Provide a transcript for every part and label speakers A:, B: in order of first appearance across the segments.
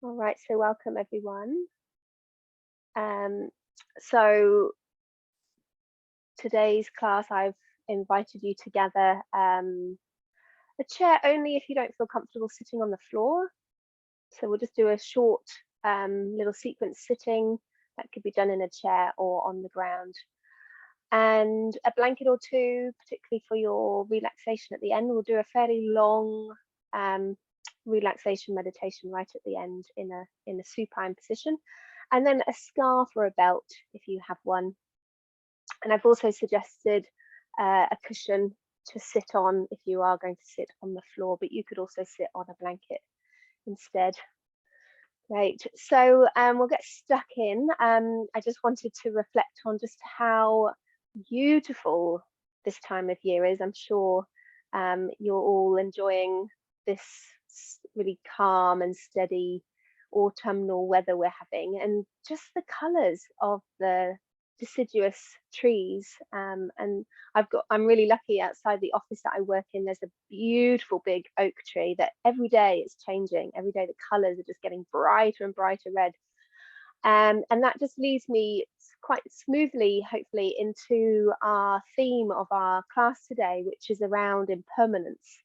A: All right, so welcome everyone. Um, so today's class, I've invited you to gather a chair only if you don't feel comfortable sitting on the floor. So we'll just do a short little sequence sitting that could be done in a chair or on the ground. And a blanket or two, particularly for your relaxation at the end. We'll do a fairly long relaxation meditation right at the end in a supine position, and then a scarf or a belt if you have one. And I've also suggested a cushion to sit on if you are going to sit on the floor, but you could also sit on a blanket instead. Great, so we'll get stuck in. I just wanted to reflect on just how beautiful this time of year is. I'm sure you're all enjoying this really calm and steady autumnal weather we're having, and just the colours of the deciduous trees. And I'm really lucky outside the office that I work in. There's a beautiful big oak tree that every day it's changing. Every day the colours are just getting brighter and brighter red. And that just leads me quite smoothly, hopefully, into our theme of our class today, which is around impermanence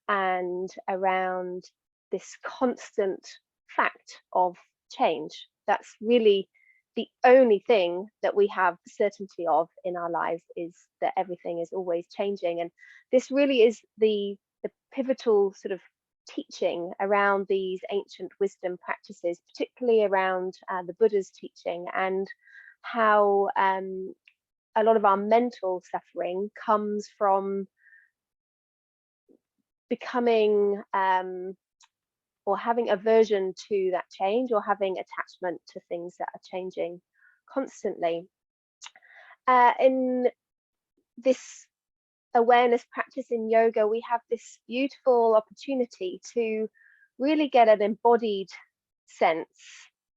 A: and around this constant fact of change. That's really the only thing that we have certainty of in our lives, is that everything is always changing. And this really is the pivotal sort of teaching around these ancient wisdom practices, particularly around the Buddha's teaching, and how a lot of our mental suffering comes from becoming or having aversion to that change, or having attachment to things that are changing constantly. In this awareness practice in yoga, we have this beautiful opportunity to really get an embodied sense,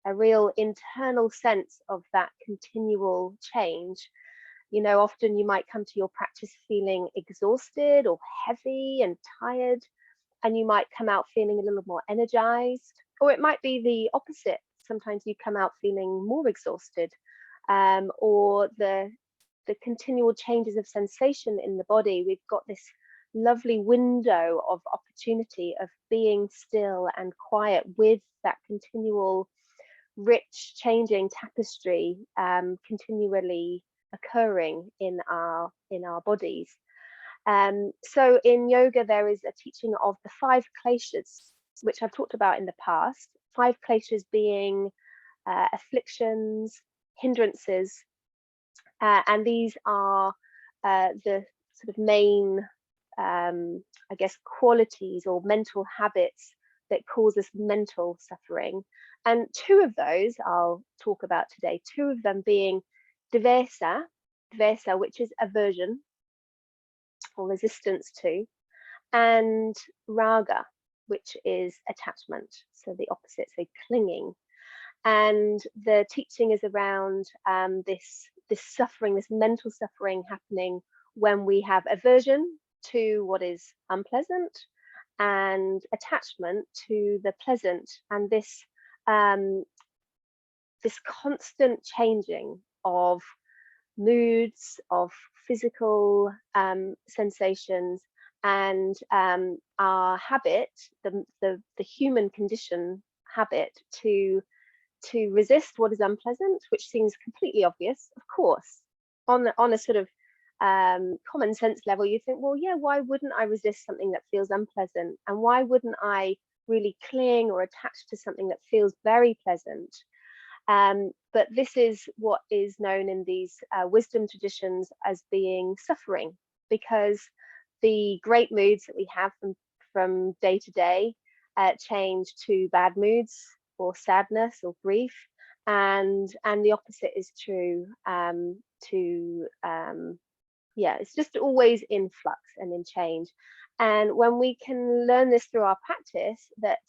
A: a real internal sense of that continual change. You know, often you might come to your practice feeling exhausted or heavy and tired, and you might come out feeling a little more energized, or it might be the opposite. Sometimes you come out feeling more exhausted, or the continual changes of sensation in the body. We've got this lovely window of opportunity of being still and quiet with that continual rich changing tapestry continually occurring in our bodies. So in yoga, there is a teaching of the 5 kleshas, which I've talked about in the past. 5 kleshas being afflictions, hindrances, and these are the sort of main, I guess, qualities or mental habits that cause us mental suffering. And 2 of those I'll talk about today. 2 of them being dvesa, which is aversion or resistance to, and raga, which is attachment, so the opposite, so clinging. And the teaching is around this suffering, this mental suffering happening when we have aversion to what is unpleasant and attachment to the pleasant, and this constant changing of moods, of physical sensations, and our habit, the human condition habit to resist what is unpleasant, which seems completely obvious, of course. On a sort of common sense level, you think, well, yeah, why wouldn't I resist something that feels unpleasant? And why wouldn't I really cling or attach to something that feels very pleasant? But this is what is known in these wisdom traditions as being suffering, because the great moods that we have from day to day change to bad moods or sadness or grief, and the opposite is true. Yeah, it's just always in flux and in change. And when we can learn this through our practice, that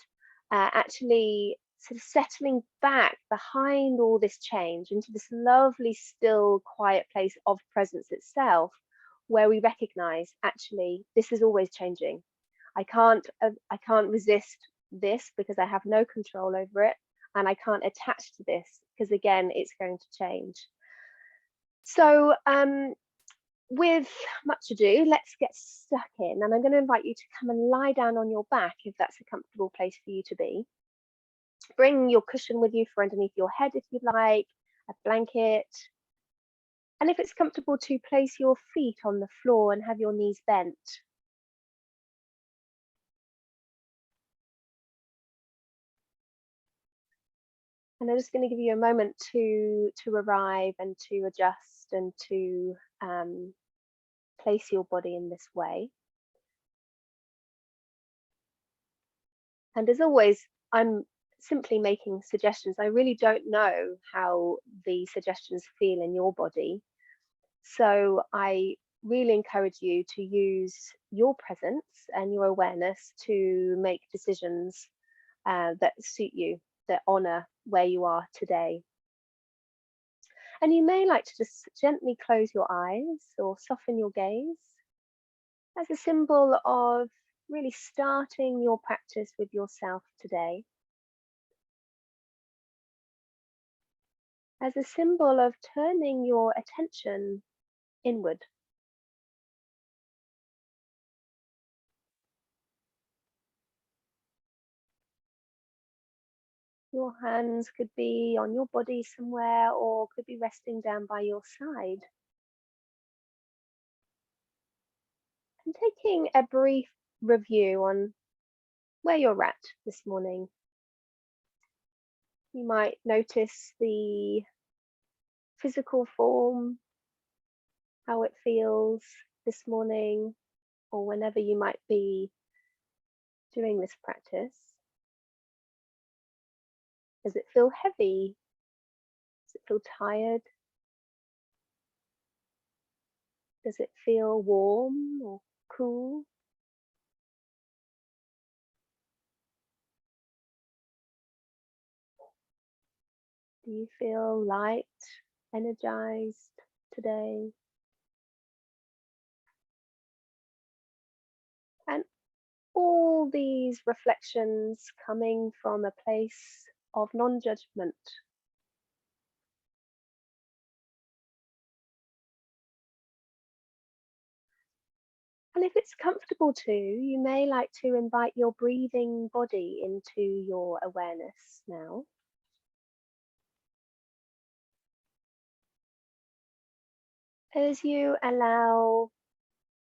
A: actually sort of settling back behind all this change into this lovely, still, quiet place of presence itself, where we recognize, actually, this is always changing. I can't resist this because I have no control over it, and I can't attach to this because again, it's going to change. So with much ado, let's get stuck in, and I'm going to invite you to come and lie down on your back if that's a comfortable place for you to be. Bring your cushion with you for underneath your head if you'd like, a blanket. And if it's comfortable to place your feet on the floor and have your knees bent. And I'm just going to give you a moment to arrive and to adjust and to place your body in this way. And as always, I'm simply making suggestions. I really don't know how the suggestions feel in your body. So I really encourage you to use your presence and your awareness to make decisions that suit you, that honor where you are today. And you may like to just gently close your eyes or soften your gaze as a symbol of really starting your practice with yourself today. As a symbol of turning your attention inward. Your hands could be on your body somewhere or could be resting down by your side. And taking a brief review on where you're at this morning. You might notice the physical form, how it feels this morning, or whenever you might be doing this practice. Does it feel heavy? Does it feel tired? Does it feel warm or cool? Do you feel light, energized today? And all these reflections coming from a place of non-judgment. And if it's comfortable to, you may like to invite your breathing body into your awareness now. As you allow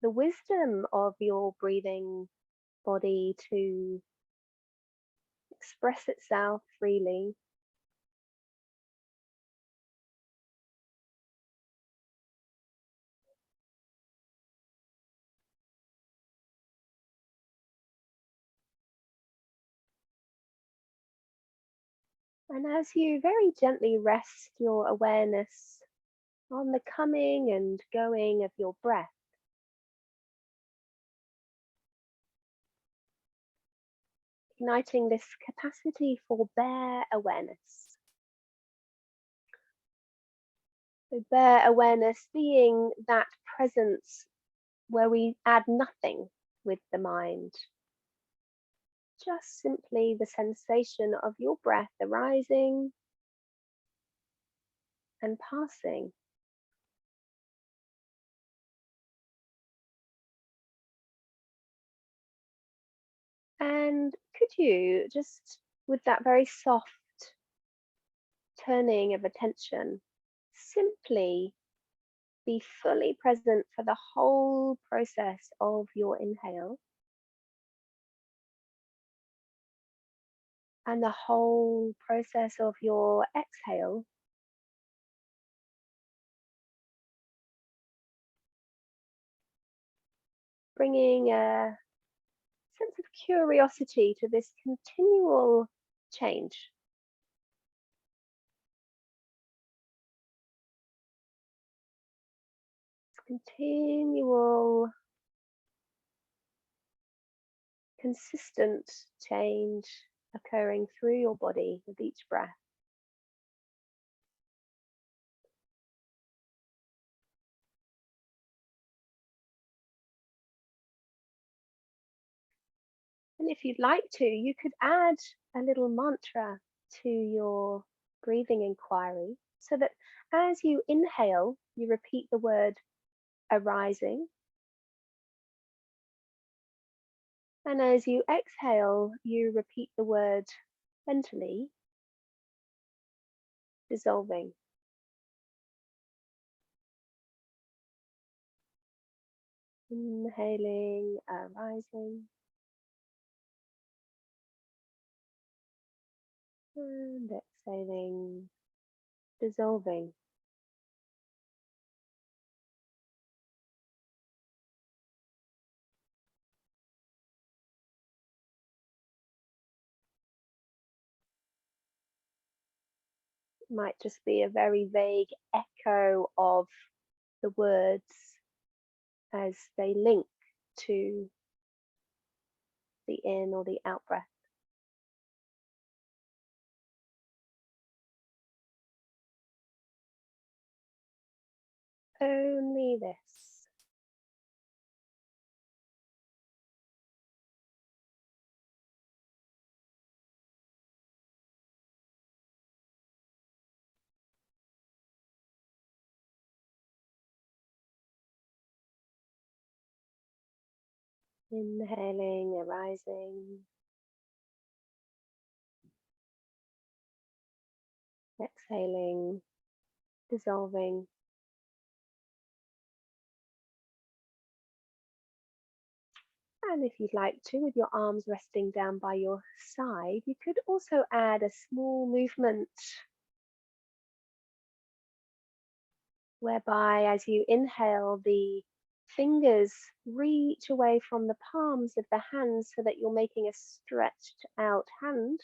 A: the wisdom of your breathing body to express itself freely. And as you very gently rest your awareness on the coming and going of your breath, igniting this capacity for bare awareness. So bare awareness being that presence where we add nothing with the mind. Just simply the sensation of your breath arising and passing. And could you just, with that very soft turning of attention, simply be fully present for the whole process of your inhale and the whole process of your exhale. Bringing a sense of curiosity to this continual change. Continual, consistent change occurring through your body with each breath. And if you'd like to, you could add a little mantra to your breathing inquiry so that as you inhale, you repeat the word arising. And as you exhale, you repeat the word mentally dissolving. Inhaling, arising. And exhaling, dissolving. It might just be a very vague echo of the words as they link to the in or the out breath. Only this. Inhaling, arising. Exhaling, dissolving. And if you'd like to, with your arms resting down by your side, you could also add a small movement whereby as you inhale, the fingers reach away from the palms of the hands so that you're making a stretched out hand.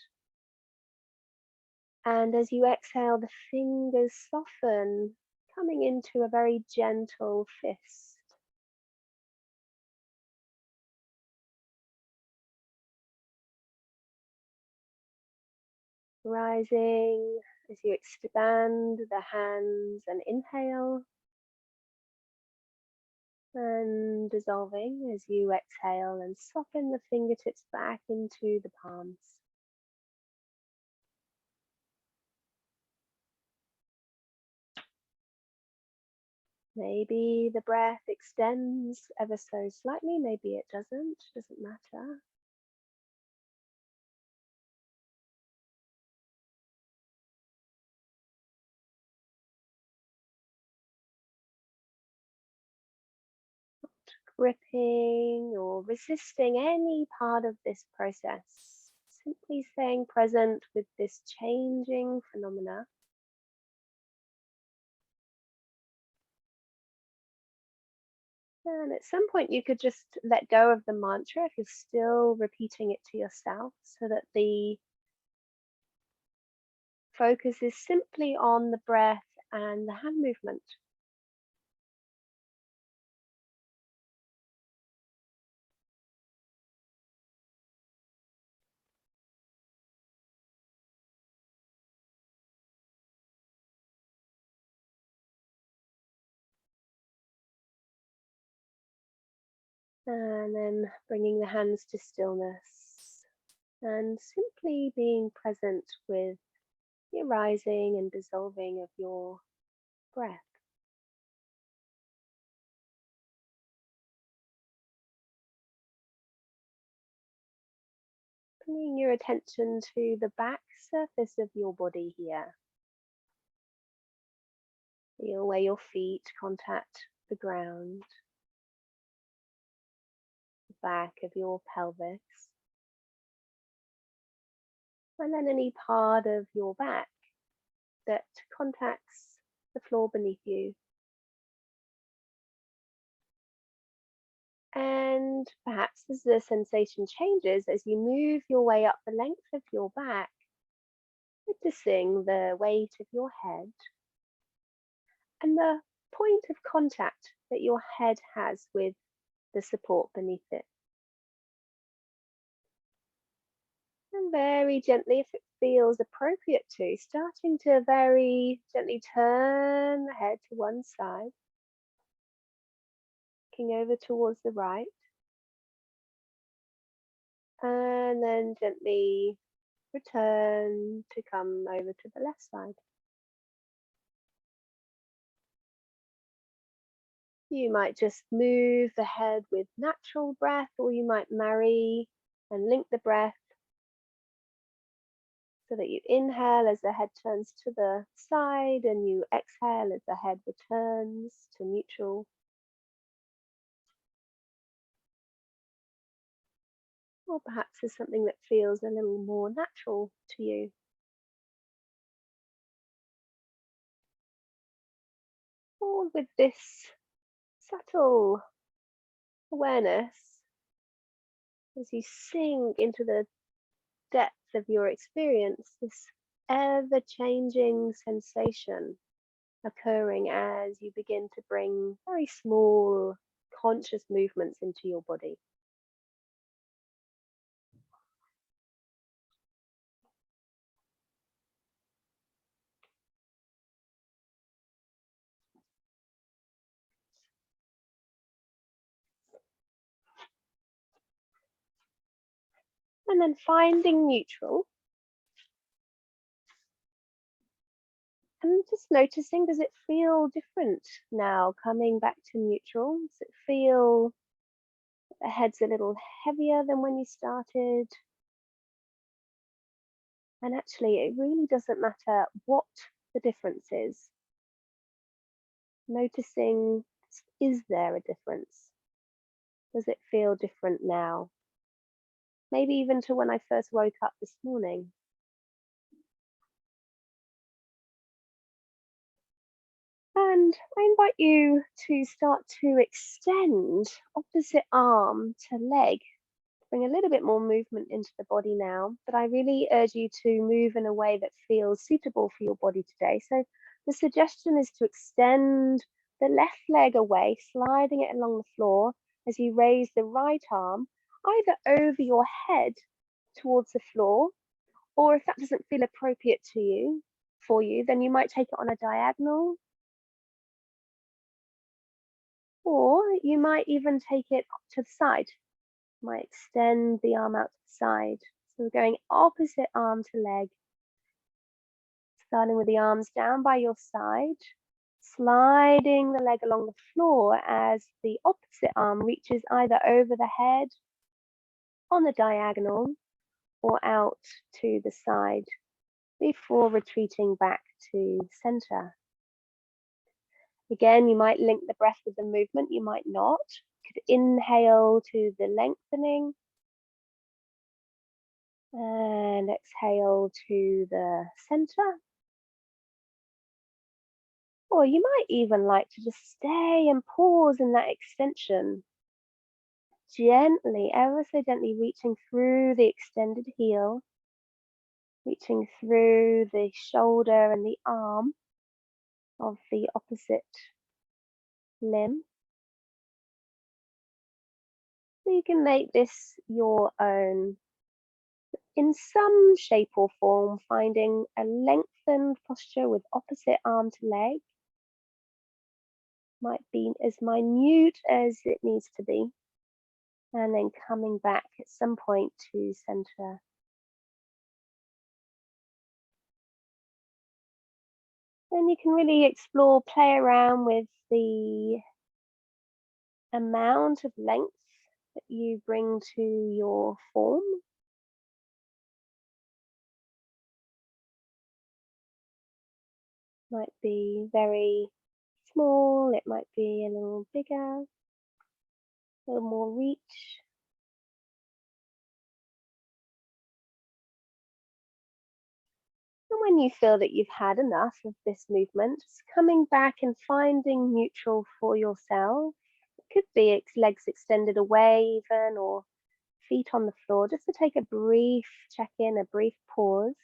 A: And as you exhale, the fingers soften, coming into a very gentle fist. Rising as you expand the hands and inhale, and dissolving as you exhale and soften the fingertips back into the palms. Maybe the breath extends ever so slightly, maybe it doesn't matter. Gripping or resisting any part of this process, simply staying present with this changing phenomena. And at some point you could just let go of the mantra if you're still repeating it to yourself, so that the focus is simply on the breath and the hand movement. And then bringing the hands to stillness and simply being present with the rising and dissolving of your breath. Bringing your attention to the back surface of your body here. Feel where your feet contact the ground, the back of your pelvis, and then any part of your back that contacts the floor beneath you. And perhaps as the sensation changes, as you move your way up the length of your back, noticing the weight of your head and the point of contact that your head has with the support beneath it. And very gently, if it feels appropriate to, starting to very gently turn the head to one side, looking over towards the right, and then gently return to come over to the left side. You might just move the head with natural breath, or you might marry and link the breath so that you inhale as the head turns to the side and you exhale as the head returns to neutral. Or perhaps there's something that feels a little more natural to you. Or with this subtle awareness, as you sink into the depth of your experience, this ever-changing sensation occurring as you begin to bring very small conscious movements into your body. And then finding neutral. And just noticing, does it feel different now coming back to neutral? Does it feel the head's a little heavier than when you started? And actually, it really doesn't matter what the difference is. Noticing, is there a difference? Does it feel different now? Maybe even to when I first woke up this morning. And I invite you to start to extend opposite arm to leg. Bring a little bit more movement into the body now, but I really urge you to move in a way that feels suitable for your body today. So the suggestion is to extend the left leg away, sliding it along the floor as you raise the right arm, either over your head towards the floor, or if that doesn't feel appropriate for you, then you might take it on a diagonal. Or you might even take it to the side. You might extend the arm out to the side. So we're going opposite arm to leg. Starting with the arms down by your side, sliding the leg along the floor as the opposite arm reaches either over the head, on the diagonal, or out to the side before retreating back to center. Again, you might link the breath with the movement, you might not. You could inhale to the lengthening and exhale to the center. Or you might even like to just stay and pause in that extension. Gently, ever so gently reaching through the extended heel, reaching through the shoulder and the arm of the opposite limb. So you can make this your own in some shape or form, finding a lengthened posture with opposite arm to leg. Might be as minute as it needs to be, and then coming back at some point to center. Then you can really explore, play around with the amount of length that you bring to your form. Might be very small, it might be a little bigger, a little more reach. And when you feel that you've had enough of this movement, just coming back and finding neutral for yourself. It could be legs extended away even, or feet on the floor, just to take a brief check-in, a brief pause.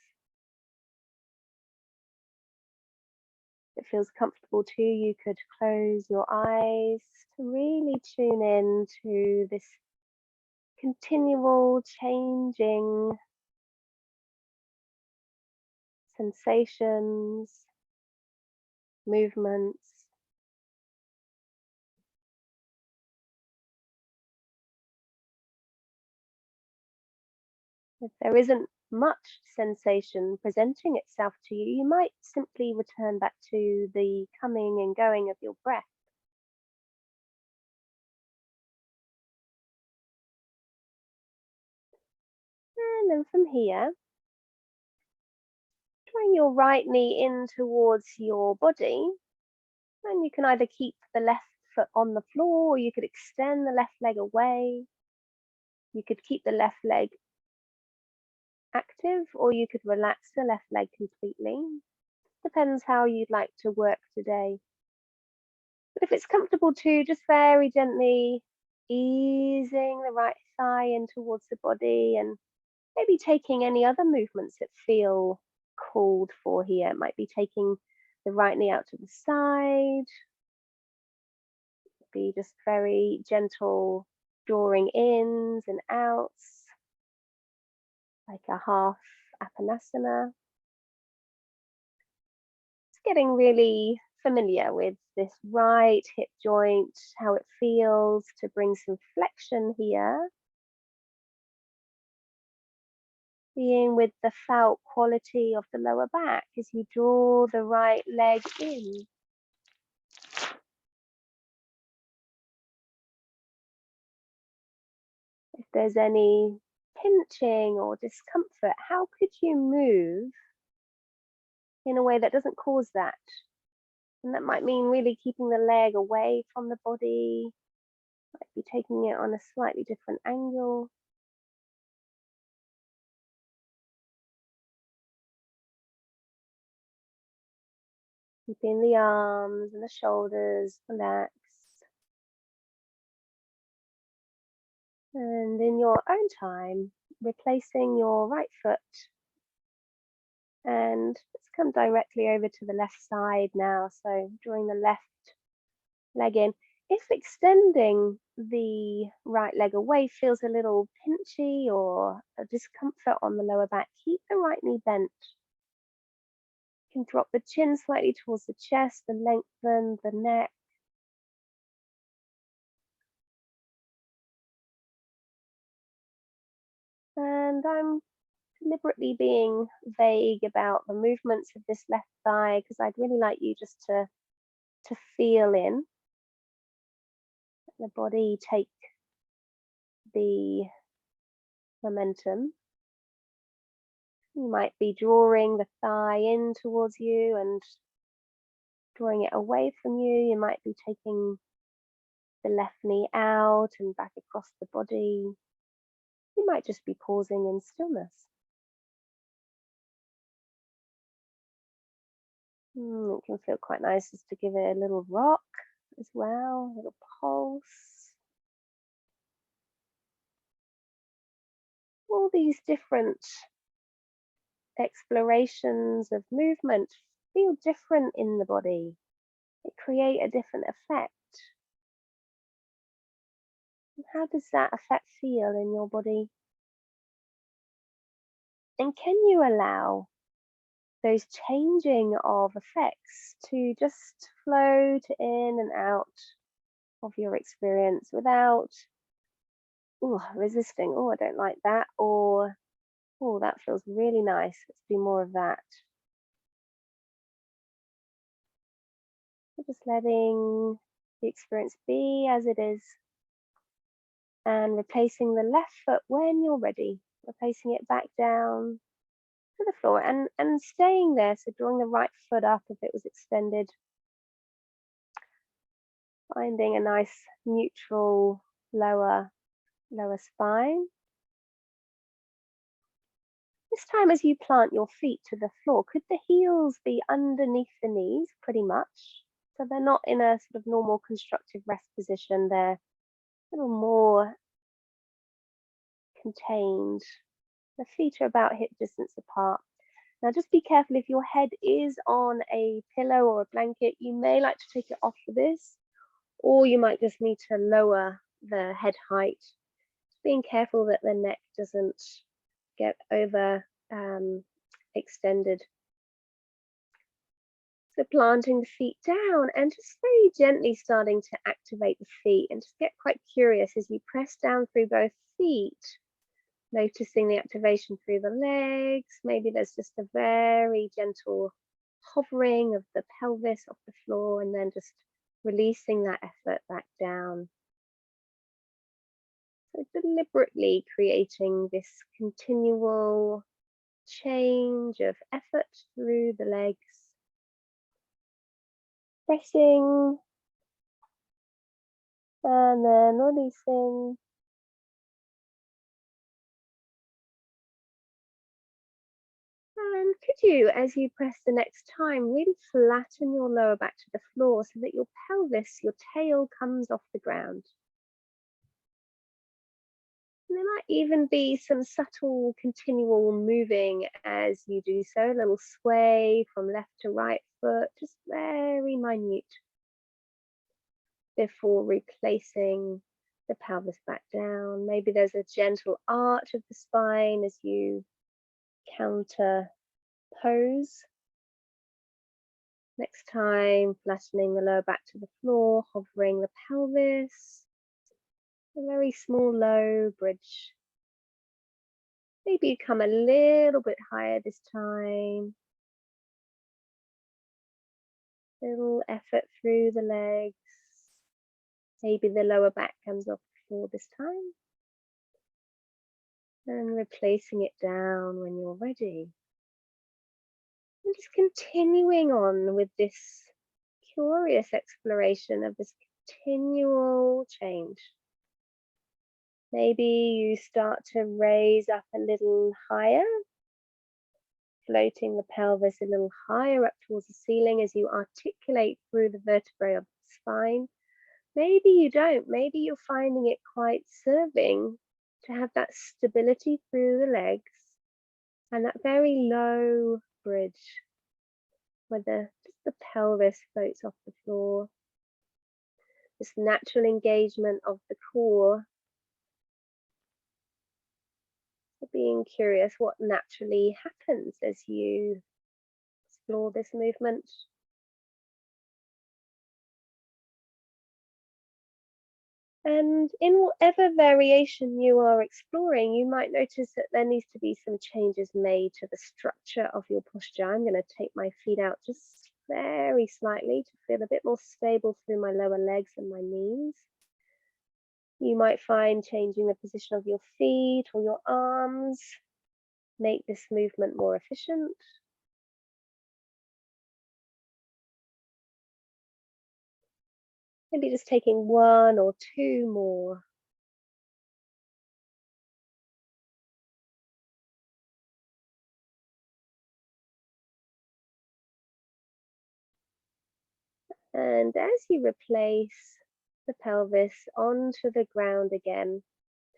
A: If it feels comfortable too, you could close your eyes to really tune in to this continual changing sensations, movements. If there isn't much sensation presenting itself to you, you might simply return back to the coming and going of your breath. And then from here, drawing your right knee in towards your body, and you can either keep the left foot on the floor, or you could extend the left leg away. You could keep the left leg active, or you could relax the left leg completely. Depends how you'd like to work today. But if it's comfortable to, just very gently easing the right thigh in towards the body, and maybe taking any other movements that feel called for here. It might be taking the right knee out to the side, be just very gentle drawing ins and outs, like a half apanasana. It's getting really familiar with this right hip joint, how it feels to bring some flexion here. Being with the felt quality of the lower back as you draw the right leg in. If there's any pinching or discomfort, how could you move in a way that doesn't cause that? And that might mean really keeping the leg away from the body, might be taking it on a slightly different angle. Keeping the arms and the shoulders relaxed. And in your own time, replacing your right foot. And let's come directly over to the left side now. So drawing the left leg in. If extending the right leg away feels a little pinchy or a discomfort on the lower back, keep the right knee bent. You can drop the chin slightly towards the chest and lengthen the neck. And I'm deliberately being vague about the movements of this left thigh because I'd really like you just to feel in. Let the body take the momentum. You might be drawing the thigh in towards you and drawing it away from you. You might be taking the left knee out and back across the body. You might just be pausing in stillness. It can feel quite nice just to give it a little rock as well, a little pulse. All these different explorations of movement feel different in the body. They create a different effect. How does that effect feel in your body? And can you allow those changing of effects to just float in and out of your experience without resisting, I don't like that, or that feels really nice, let's do more of that. So just letting the experience be as it is, and replacing the left foot when you're ready, replacing it back down to the floor and staying there. So drawing the right foot up if it was extended, finding a nice neutral lower spine. This time as you plant your feet to the floor, could the heels be underneath the knees pretty much? So they're not in a sort of normal constructive rest position, they're a little more contained. The feet are about hip distance apart. Now just be careful, if your head is on a pillow or a blanket, you may like to take it off for this, or you might just need to lower the head height. Being careful that the neck doesn't get over extended. So planting the feet down and just very gently starting to activate the feet, and just get quite curious as you press down through both feet. Noticing the activation through the legs. Maybe there's just a very gentle hovering of the pelvis off the floor and then just releasing that effort back down. So deliberately creating this continual change of effort through the legs. Pressing and then releasing. And could you, as you press the next time, really flatten your lower back to the floor so that your pelvis, your tail comes off the ground. And there might even be some subtle continual moving as you do so, a little sway from left to right foot, just very minute, before replacing the pelvis back down. Maybe there's a gentle arch of the spine as you counter pose. Next time, flattening the lower back to the floor, hovering the pelvis, a very small low bridge. Maybe you come a little bit higher this time. Little effort through the legs. Maybe the lower back comes off the floor this time. And replacing it down when you're ready. And just continuing on with this curious exploration of this continual change. Maybe you start to raise up a little higher, floating the pelvis a little higher up towards the ceiling as you articulate through the vertebrae of the spine. Maybe you don't. Maybe you're finding it quite serving to have that stability through the legs and that very low bridge where just the pelvis floats off the floor. This natural engagement of the core. Being curious what naturally happens as you explore this movement. And in whatever variation you are exploring, you might notice that there needs to be some changes made to the structure of your posture. I'm going to take my feet out just very slightly to feel a bit more stable through my lower legs and my knees. You might find changing the position of your feet or your arms make this movement more efficient. Maybe just taking one or two more. And as you replace the pelvis onto the ground again,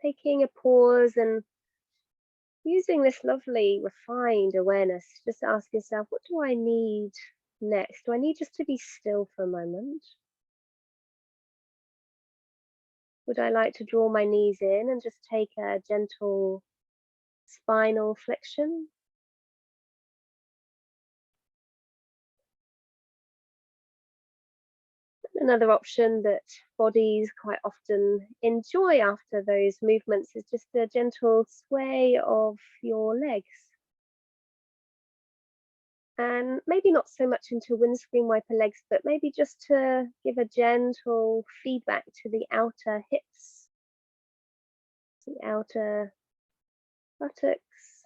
A: taking a pause and using this lovely refined awareness, just ask yourself, what do I need next? Do I need just to be still for a moment? Would I like to draw my knees in and just take a gentle spinal flexion? Another option that bodies quite often enjoy after those movements is just a gentle sway of your legs. And maybe not so much into windscreen wiper legs, but maybe just to give a gentle feedback to the outer hips, the outer buttocks,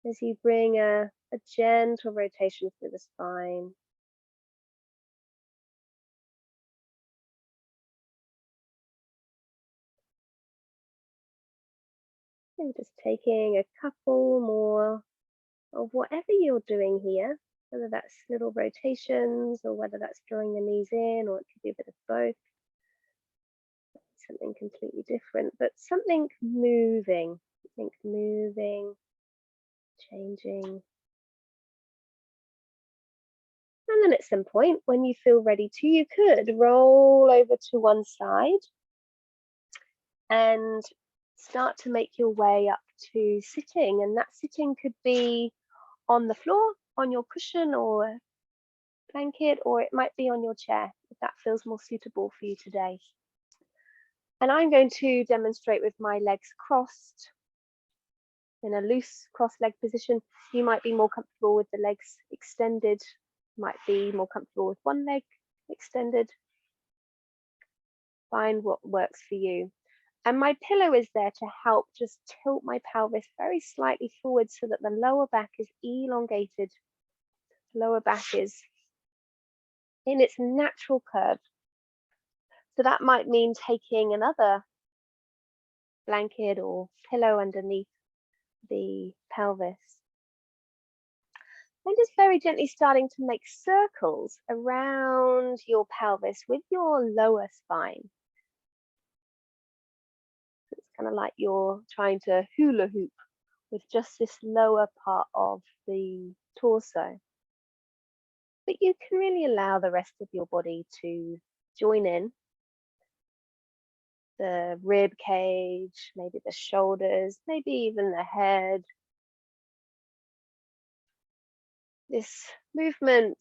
A: as you bring a gentle rotation through the spine. And just taking a couple more of whatever you're doing here, whether that's little rotations or whether that's drawing the knees in, or it could be a bit of both. Something completely different, but something moving, changing. And then at some point, when you feel ready to, you could roll over to one side and start to make your way up to sitting. And that sitting could be on the floor, on your cushion or blanket, or it might be on your chair if that feels more suitable for you today. And I'm going to demonstrate with my legs crossed In a loose cross-leg position, you might be more comfortable with the legs extended, might be more comfortable with one leg extended. Find what works for you. And my pillow is there to help just tilt my pelvis very slightly forward so that the lower back is elongated. The lower back is in its natural curve. So that might mean taking another blanket or pillow underneath the pelvis. And just very gently starting to make circles around your pelvis with your lower spine. It's kind of like you're trying to hula hoop with just this lower part of the torso. But you can really allow the rest of your body to join in. The rib cage, maybe the shoulders, maybe even the head. This movement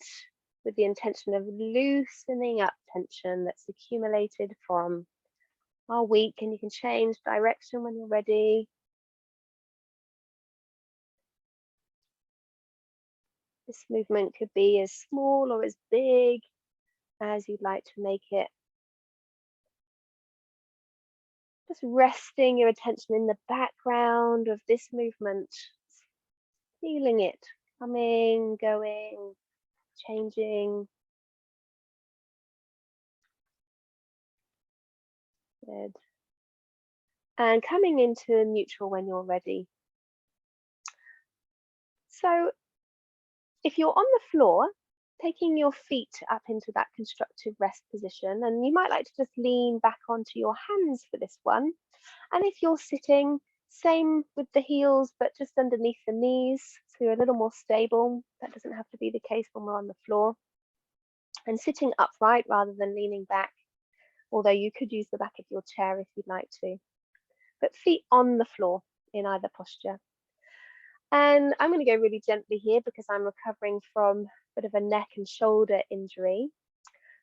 A: with the intention of loosening up tension that's accumulated from our week, and you can change direction when you're ready. This movement could be as small or as big as you'd like to make it. Just resting your attention in the background of this movement, feeling it coming, going, changing. Good. And coming into neutral when you're ready. So if you're on the floor, taking your feet up into that constructive rest position, and you might like to just lean back onto your hands for this one. And if you're sitting, same with the heels, but just underneath the knees, so you're a little more stable. That doesn't have to be the case when we're on the floor. And sitting upright rather than leaning back, although you could use the back of your chair if you'd like to. But feet on the floor in either posture. And I'm going to go really gently here because I'm recovering from a bit of a neck and shoulder injury.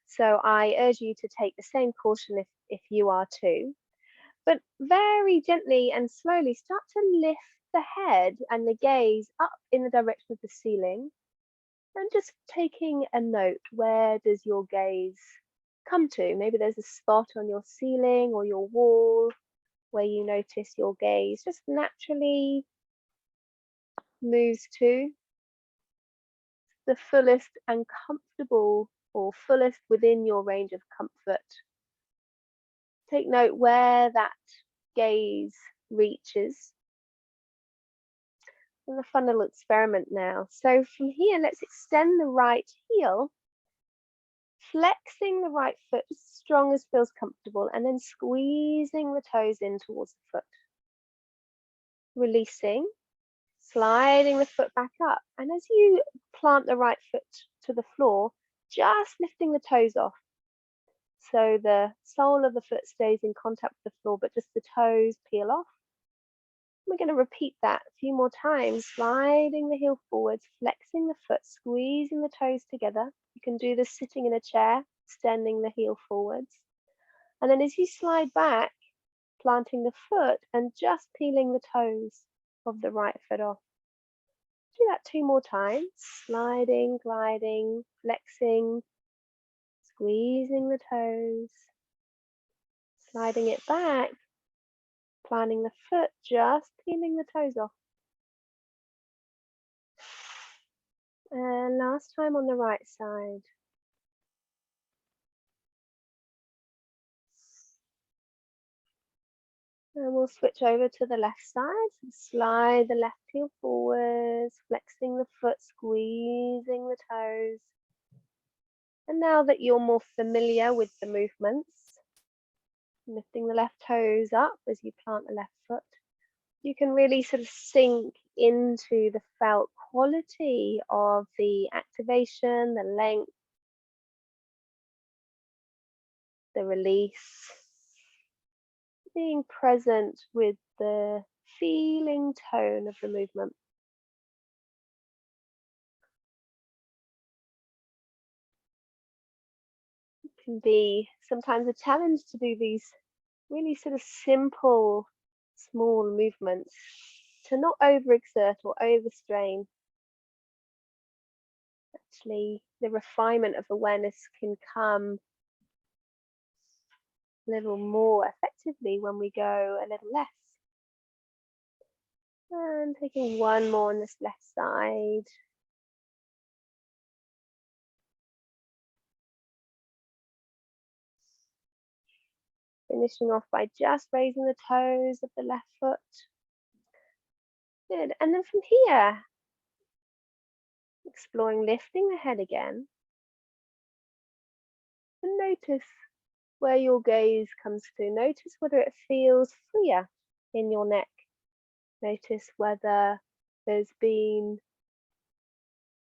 A: So I urge you to take the same caution if you are too. But very gently and slowly start to lift the head and the gaze up in the direction of the ceiling. And just taking a note, where does your gaze come to? Maybe there's a spot on your ceiling or your wall where you notice your gaze just naturally moves to the fullest and comfortable, or fullest within your range of comfort. Take note where that gaze reaches. And a fun little experiment now. So from here, let's extend the right heel, flexing the right foot as strong as feels comfortable, and then squeezing the toes in towards the foot. Releasing, sliding the foot back up. And as you plant the right foot to the floor, just lifting the toes off. So the sole of the foot stays in contact with the floor, but just the toes peel off. We're going to repeat that a few more times, sliding the heel forwards, flexing the foot, squeezing the toes together. You can do this sitting in a chair, extending the heel forwards. And then as you slide back, planting the foot and just peeling the toes of the right foot off. Do that 2 more times, sliding, gliding, flexing, squeezing the toes, sliding it back, planting the foot, just peeling the toes off. And last time on the right side. And we'll switch over to the left side. So slide the left heel forwards, flexing the foot, squeezing the toes. And now that you're more familiar with the movements, lifting the left toes up as you plant the left foot, you can really sort of sink into the felt quality of the activation, the length, the release, being present with the feeling tone of the movement. It can be sometimes a challenge to do these really sort of simple, small movements, to not overexert or overstrain. Actually, the refinement of awareness can come a little more effectively when we go a little less. And taking one more on this left side. Finishing off by just raising the toes of the left foot. Good. And then from here, exploring lifting the head again. And notice where your gaze comes to. Notice whether it feels freer in your neck. Notice whether there's been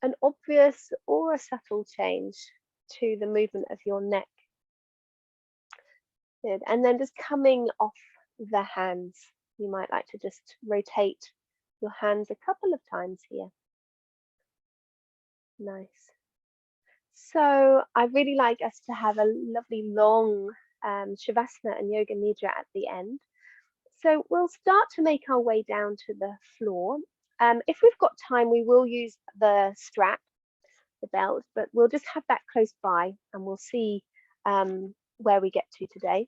A: an obvious or a subtle change to the movement of your neck. Good. And then just coming off the hands, you might like to just rotate your hands a couple of times here. Nice. So I really like us to have a lovely long Shavasana and Yoga Nidra at the end. So we'll start to make our way down to the floor. If we've got time, we will use the strap, the belt, but we'll just have that close by and we'll see where we get to today.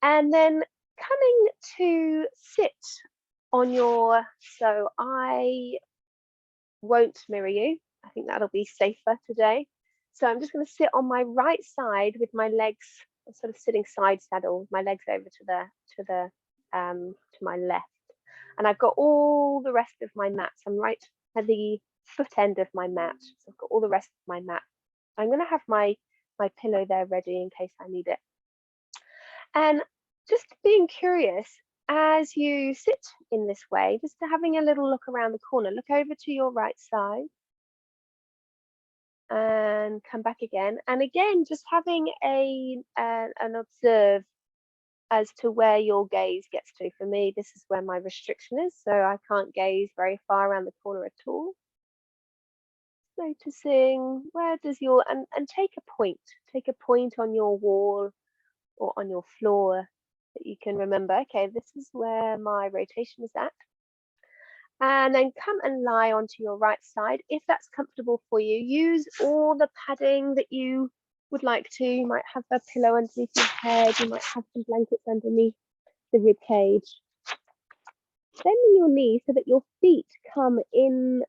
A: And then coming to sit on your, so I won't mirror you. I think that'll be safer today. So I'm just going to sit on my right side with my legs, sort of sitting side saddle, my legs over to my left, and I've got all the rest of my mat. I'm right at the foot end of my mat, so I've got all the rest of my mat. I'm going to have my pillow there ready in case I need it. And just being curious as you sit in this way, just having a little look around the corner, look over to your right side and come back again. And again, just having an observe as to where your gaze gets to. For me, this is where my restriction is, so I can't gaze very far around the corner at all. Noticing where does your, and take a point on your wall or on your floor that you can remember, okay, this is where my rotation is at. And then come and lie onto your right side. If that's comfortable for you, use all the padding that you would like to. You might have a pillow underneath your head, you might have some blankets underneath the rib cage. Bending your knees so that your feet come in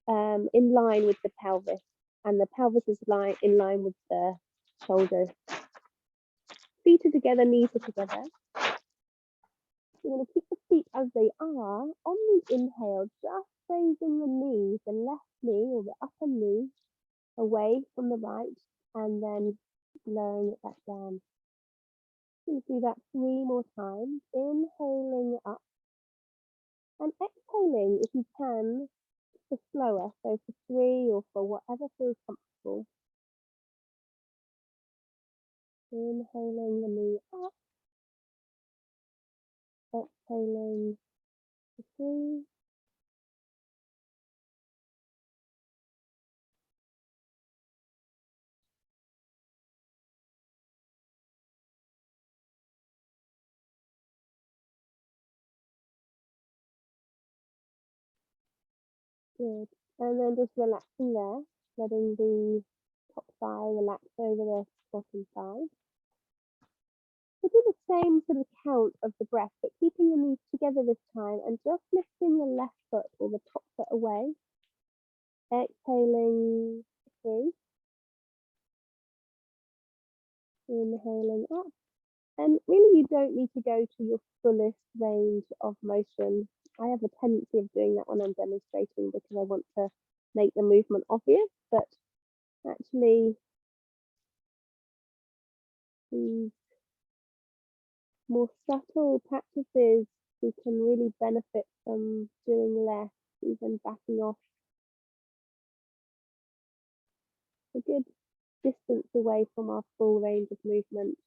A: line with the pelvis, and the pelvis is in line with the shoulders. Feet are together, knees are together. You're going to keep the feet as they are. On the inhale, just raising the knees, the left knee or the upper knee away from the right, and then lowering it back down. You're going to do that 3 more times. Inhaling up and exhaling if you can, for slower. So for 3 or for whatever feels comfortable. Inhaling the knee up. Exhaling for 3. Good. And then just relaxing there, letting the top thigh relax over the bottom thigh. So do the same sort of count of the breath, but keeping the knees together this time and just lifting the left foot or the top foot away. Exhaling 3. Inhaling up. And really you don't need to go to your fullest range of motion. I have a tendency of doing that when I'm demonstrating because I want to make the movement obvious, but actually these more subtle practices, we can really benefit from doing less, even backing off a good distance away from our full range of movement.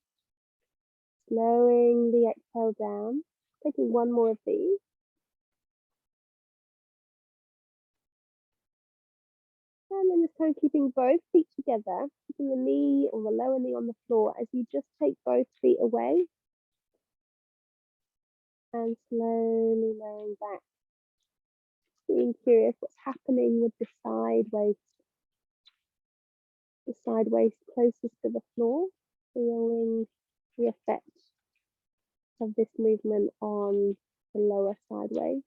A: Slowing the exhale down, taking 1 more of these. And then this time keeping both feet together, keeping the knee or the lower knee on the floor as you just take both feet away. and slowly lowering back. Being curious what's happening with the side waist. The side waist closest to the floor, feeling the effect of this movement on the lower side waist.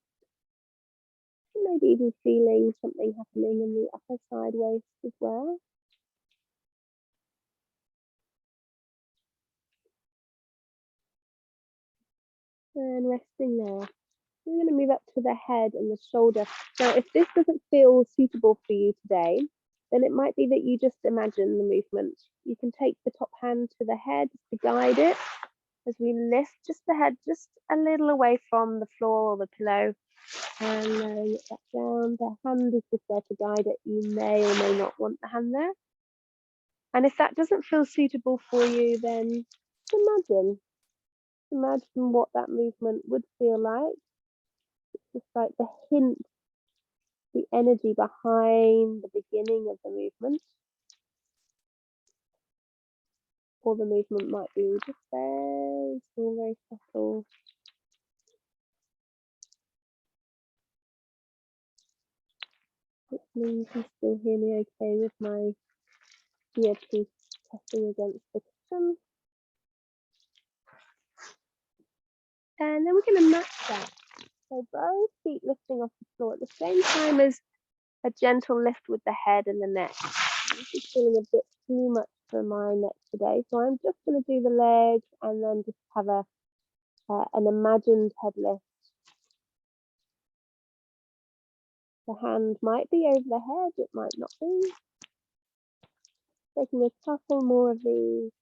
A: And maybe even feeling something happening in the upper side waist as well. And resting there. We're going to move up to the head and the shoulder. Now, if this doesn't feel suitable for you today, then it might be that you just imagine the movement. You can take the top hand to the head to guide it as we lift just the head just a little away from the floor or the pillow and lowering it back down. The hand is just there to guide it. You may or may not want the hand there. And if that doesn't feel suitable for you, then imagine what that movement would feel like. It's just like the hint, the energy behind the beginning of the movement. Or the movement might be just very small, very subtle. Hopefully you can still hear me okay with my earpiece pressing against the cushion. And then we're going to match that. So both feet lifting off the floor at the same time as a gentle lift with the head and the neck. This is feeling a bit too much for my neck today, so I'm just going to do the legs and then just have an imagined head lift. The hand might be over the head, it might not be. Taking a couple more of these.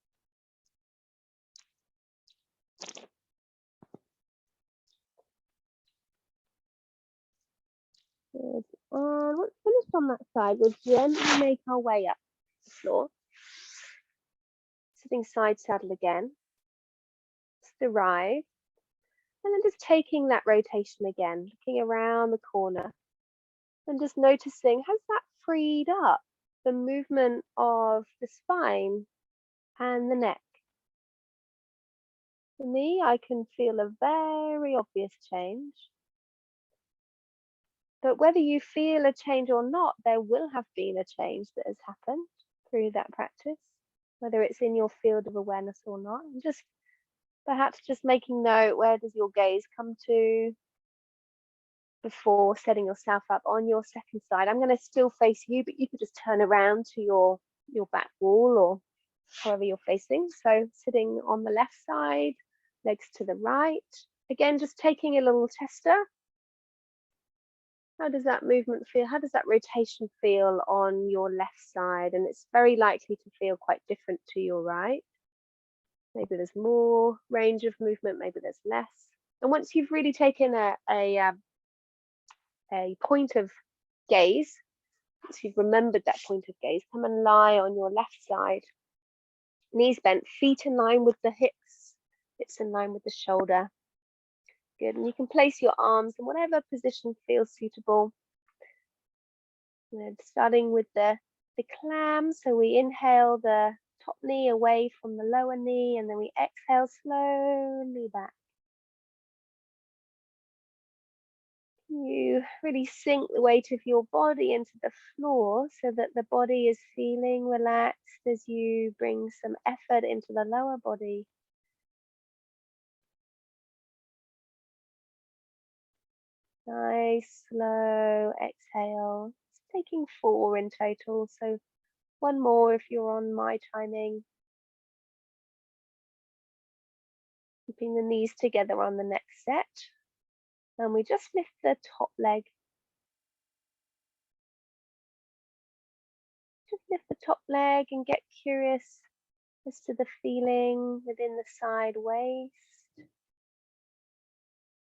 A: Good. And once finished on that side, we'll gently make our way up the floor. Sitting side saddle again. Just arrive. And then just taking that rotation again, looking around the corner. And just noticing, has that freed up the movement of the spine and the neck? For me, I can feel a very obvious change. But whether you feel a change or not, there will have been a change that has happened through that practice, whether it's in your field of awareness or not. And just perhaps just making note, where does your gaze come to before setting yourself up on your second side. I'm going to still face you, but you could just turn around to your back wall or however you're facing. So sitting on the left side, legs to the right. Again, just taking a little tester. How does that movement feel? How does that rotation feel on your left side? And it's very likely to feel quite different to your right. Maybe there's more range of movement, maybe there's less. And once you've really taken a point of gaze, once you've remembered that point of gaze, come and lie on your left side. Knees bent, feet in line with the hips in line with the shoulder. Good, and you can place your arms in whatever position feels suitable. And starting with the clam, so we inhale the top knee away from the lower knee, and then we exhale slowly back. You really sink the weight of your body into the floor so that the body is feeling relaxed as you bring some effort into the lower body. Nice, slow exhale. It's taking 4 in total, so 1 more if you're on my timing. Keeping the knees together on the next set. And we just lift the top leg. Just lift the top leg and get curious as to the feeling within the side waist.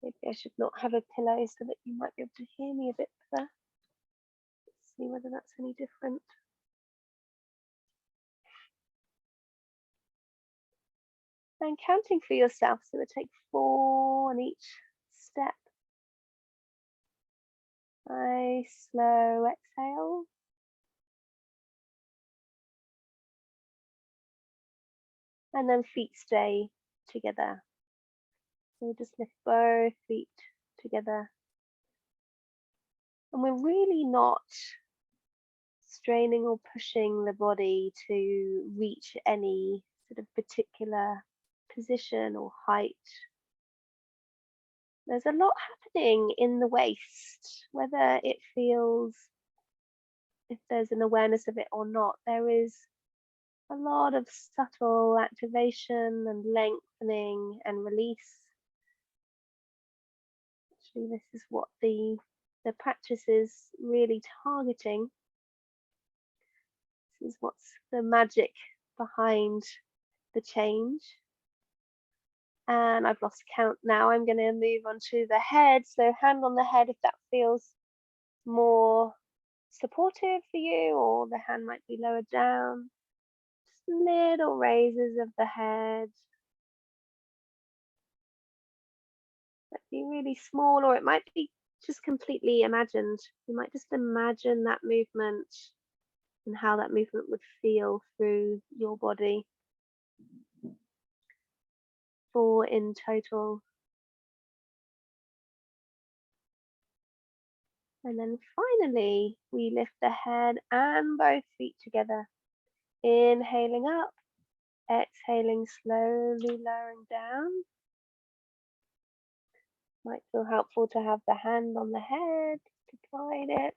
A: Maybe I should not have a pillow so that you might be able to hear me a bit better. Let's see whether that's any different. And counting for yourself, so we'll take 4 on each step. Nice, slow exhale. And then feet stay together. So we just lift both feet together. And we're really not straining or pushing the body to reach any sort of particular position or height. There's a lot happening in the waist, whether it feels, if there's an awareness of it or not, there is a lot of subtle activation and lengthening and release. Actually, this is what the practice is really targeting. This is what's the magic behind the change. And I've lost count now. I'm going to move on to the head. So hand on the head if that feels more supportive for you, or the hand might be lower down. Just little raises of the head. It might be really small, or it might be just completely imagined. You might just imagine that movement and how that movement would feel through your body. 4 in total. And then finally, we lift the head and both feet together. Inhaling up, exhaling slowly, lowering down. Might feel helpful to have the hand on the head to guide it.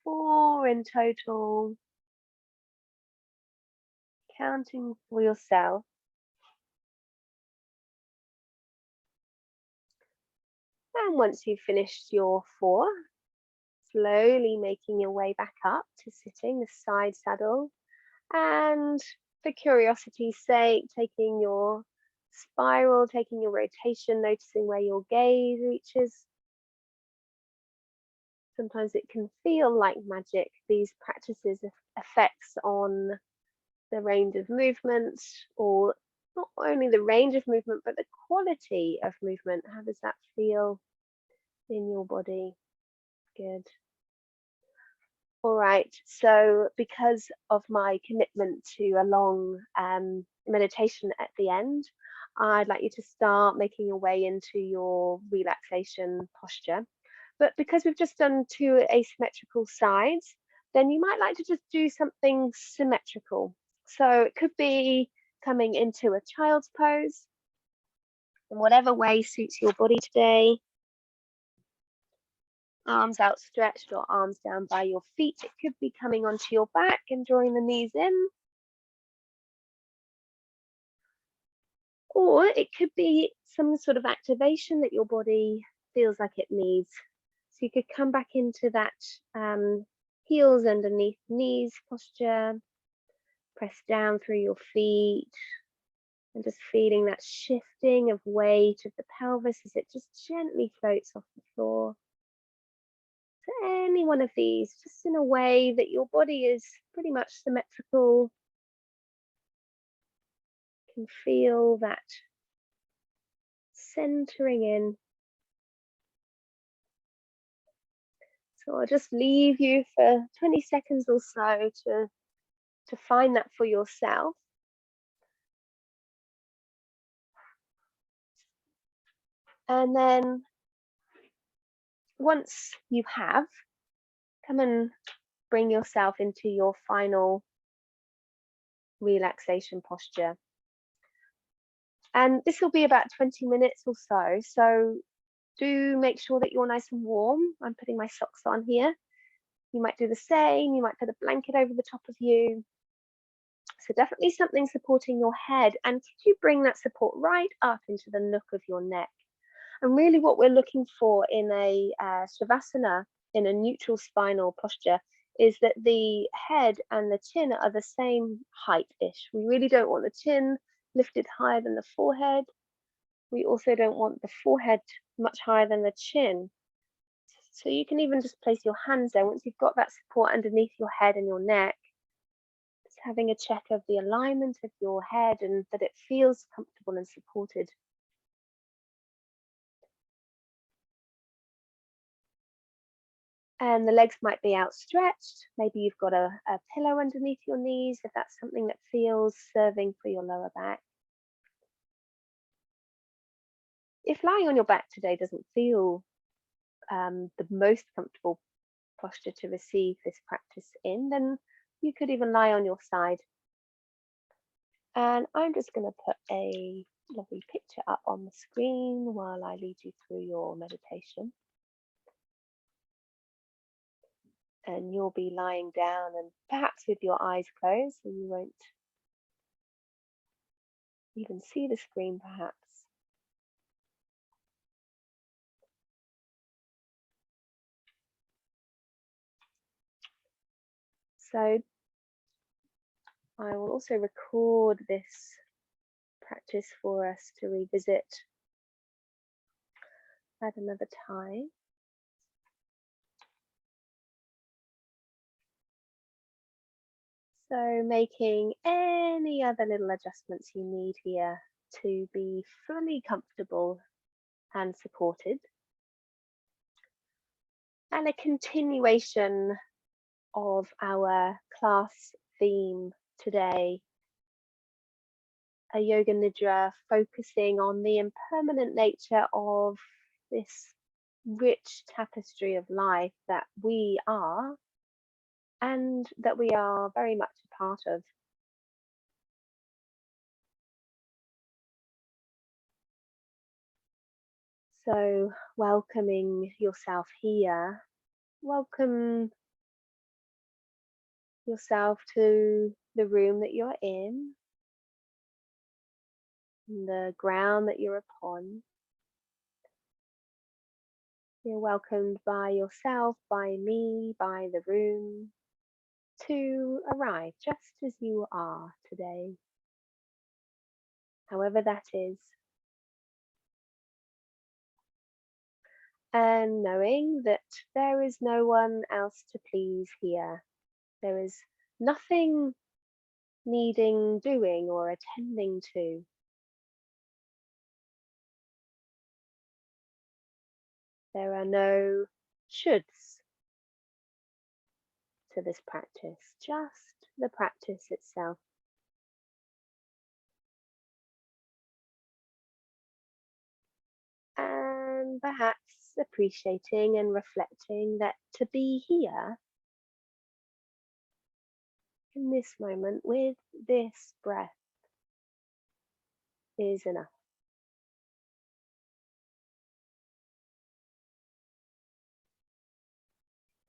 A: Four in total. Counting for yourself. And once you've finished your 4, slowly making your way back up to sitting, the side saddle. And for curiosity's sake, taking your spiral, taking your rotation, noticing where your gaze reaches. Sometimes it can feel like magic, these practices' effects on the range of movement, or not only the range of movement, but the quality of movement. How does that feel in your body? Good. All right, so because of my commitment to a long meditation at the end, I'd like you to start making your way into your relaxation posture. But because we've just done 2 asymmetrical sides, then you might like to just do something symmetrical. So it could be coming into a child's pose in whatever way suits your body today. Arms outstretched or arms down by your feet. It could be coming onto your back and drawing the knees in. Or it could be some sort of activation that your body feels like it needs. So you could come back into that heels underneath knees posture, press down through your feet, and just feeling that shifting of weight of the pelvis as it just gently floats off the floor. So any one of these, just in a way that your body is pretty much symmetrical. You can feel that centering in. So I'll just leave you for 20 seconds or so to find that for yourself. And then once you have, come and bring yourself into your final relaxation posture. And this will be about 20 minutes or so. So do make sure that you're nice and warm. I'm putting my socks on here. You might do the same. You might put a blanket over the top of you. So definitely something supporting your head. And could you bring that support right up into the nook of your neck? And really what we're looking for in a Shavasana, in a neutral spinal posture, is that the head and the chin are the same height-ish. We really don't want the chin lifted higher than the forehead. We also don't want the forehead much higher than the chin. So you can even just place your hands there once you've got that support underneath your head and your neck. Just having a check of the alignment of your head and that it feels comfortable and supported. And the legs might be outstretched. Maybe you've got a pillow underneath your knees if that's something that feels serving for your lower back. If lying on your back today doesn't feel the most comfortable posture to receive this practice in, then you could even lie on your side. And I'm just going to put a lovely picture up on the screen while I lead you through your meditation. And you'll be lying down and perhaps with your eyes closed, so you won't even see the screen perhaps. So I will also record this practice for us to revisit at another time. So making any other little adjustments you need here to be fully comfortable and supported. And a continuation of our class theme today, a yoga nidra focusing on the impermanent nature of this rich tapestry of life that we are and that we are very much a part of. So welcoming yourself here, welcome yourself to the room that you're in, the ground that you're upon. You're welcomed by yourself, by me, by the room, to arrive just as you are today, however that is. And knowing that there is no one else to please here. There is nothing needing doing or attending to. There are no shoulds to this practice, just the practice itself. And perhaps appreciating and reflecting that to be here in this moment with this breath is enough.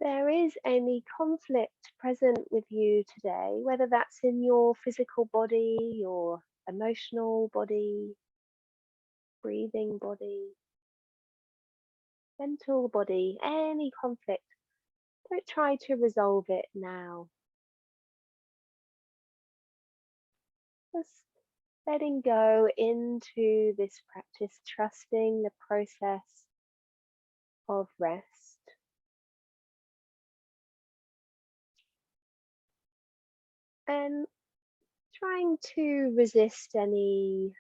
A: There is any conflict present with you today, whether that's in your physical body, your emotional body, breathing body, mental body, any conflict, don't try to resolve it now. Just letting go into this practice, trusting the process of rest. And trying to resist any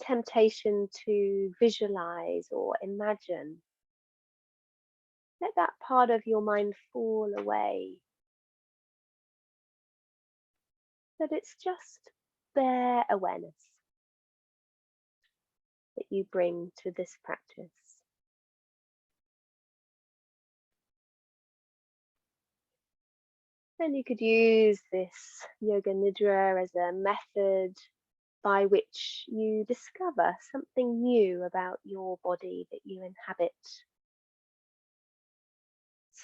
A: temptation to visualize or imagine. Let that part of your mind fall away. That it's just bare awareness that you bring to this practice. Then you could use this yoga nidra as a method by which you discover something new about your body that you inhabit,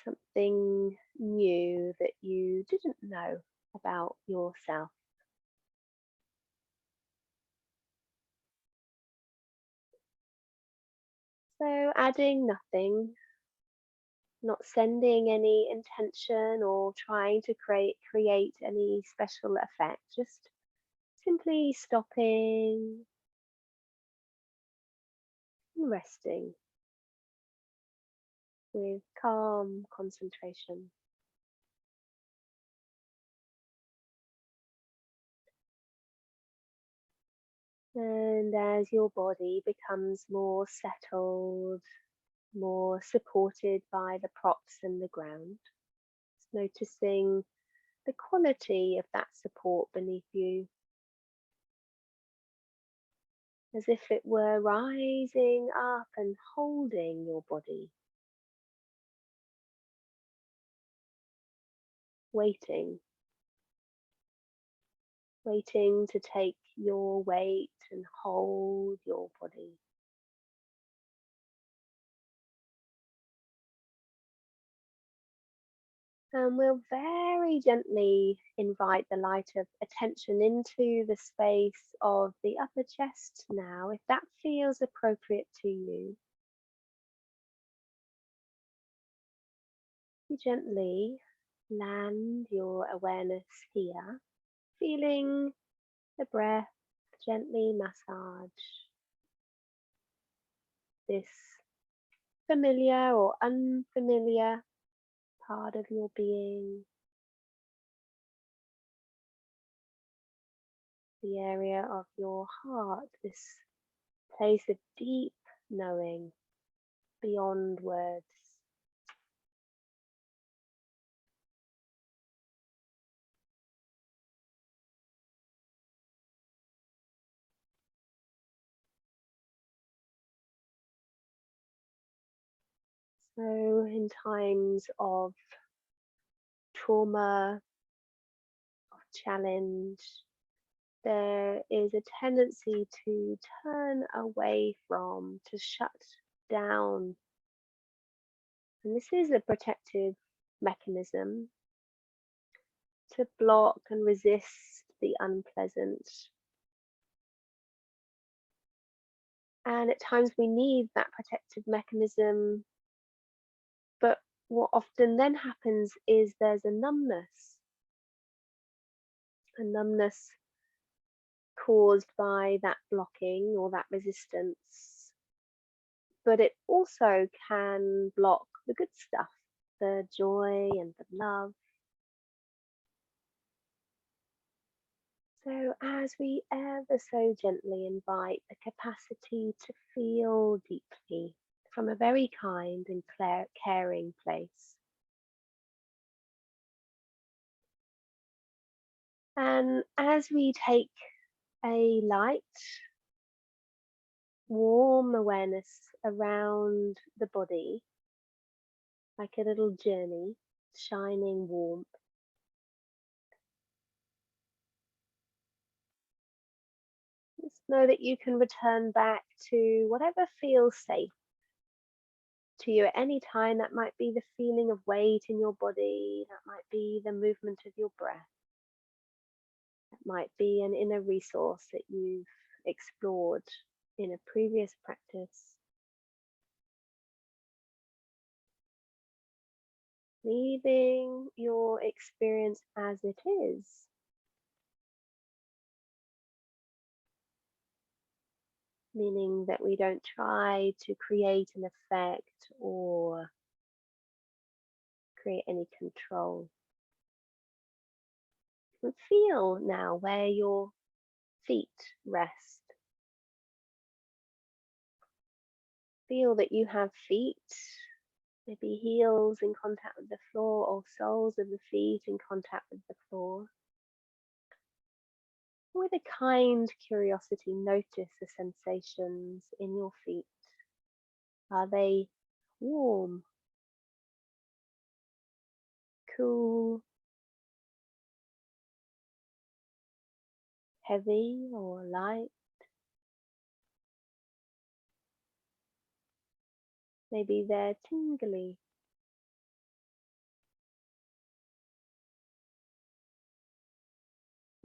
A: something new that you didn't know about yourself. So adding nothing, not sending any intention or trying to create any special effect, just simply stopping and resting with calm concentration. And as your body becomes more settled more supported by the props and the ground. Just noticing the quality of that support beneath you, as if it were rising up and holding your body, waiting, waiting to take your weight and hold your body. And we'll very gently invite the light of attention into the space of the upper chest now, if that feels appropriate to you. You gently land your awareness here, feeling the breath gently massage this familiar or unfamiliar part of your being, the area of your heart, this place of deep knowing beyond words. So, in times of trauma, of challenge, there is a tendency to turn away from, to shut down. And this is a protective mechanism to block and resist the unpleasant. And at times we need that protective mechanism, but what often then happens is there's a numbness caused by that blocking or that resistance. But it also can block the good stuff, the joy and the love. So, as we ever so gently invite the capacity to feel deeply from a very kind and caring place. And as we take a light, warm awareness around the body, like a little journey, shining warmth, just know that you can return back to whatever feels safe to you at any time. That might be the feeling of weight in your body, that might be the movement of your breath, that might be an inner resource that you've explored in a previous practice. Leaving your experience as it is. Meaning that we don't try to create an effect or create any control. And feel now where your feet rest. Feel that you have feet, maybe heels in contact with the floor or soles of the feet in contact with the floor. With a kind curiosity, notice the sensations in your feet. Are they warm, cool, heavy or light? Maybe they're tingly.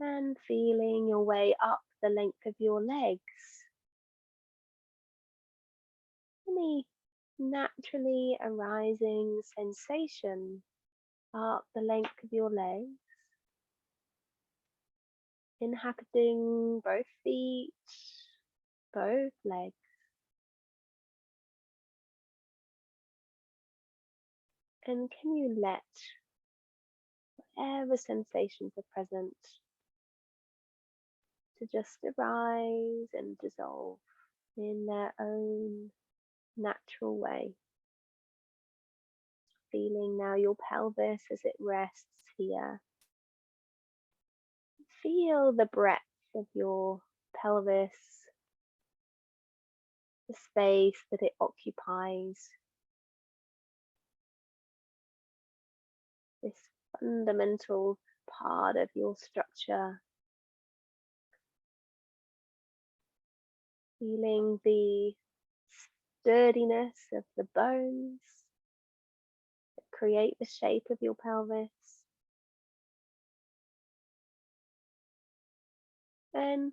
A: And feeling your way up the length of your legs. Any naturally arising sensation up the length of your legs, inhabiting both feet, both legs. And can you let whatever sensations are present to just arise and dissolve in their own natural way? feeling now your pelvis as it rests here. Feel the breadth of your pelvis, the space that it occupies, this fundamental part of your structure. Feeling the sturdiness of the bones that create the shape of your pelvis. And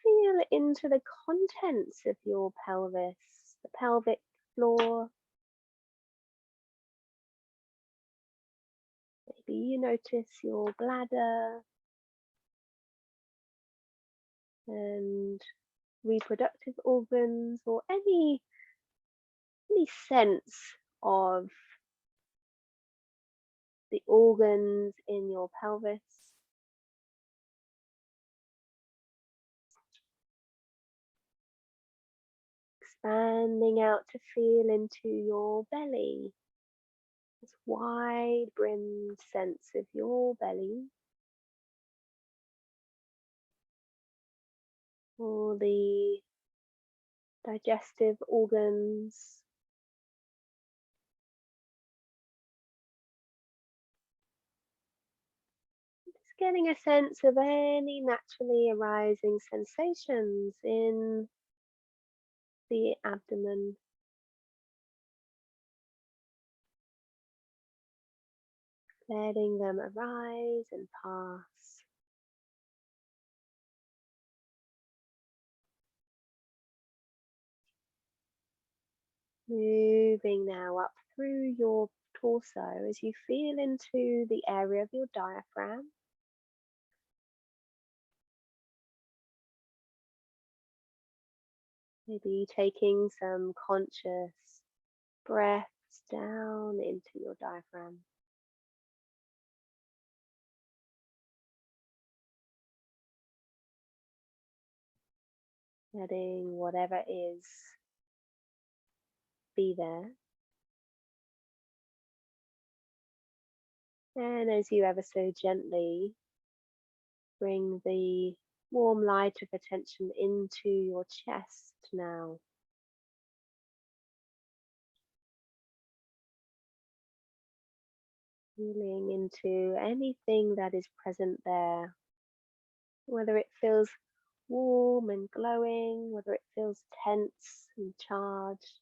A: feel into the contents of your pelvis, the pelvic floor. Maybe you notice your bladder and reproductive organs, or any sense of the organs in your pelvis. Expanding out to feel into your belly, this wide brimmed sense of your belly. All the digestive organs. Just getting a sense of any naturally arising sensations in the abdomen. Letting them arise and pass. Moving now up through your torso as you feel into the area of your diaphragm. Maybe taking some conscious breaths down into your diaphragm. Letting whatever is be there. And as you ever so gently bring the warm light of attention into your chest now. Feeling into anything that is present there, whether it feels warm and glowing, whether it feels tense and charged.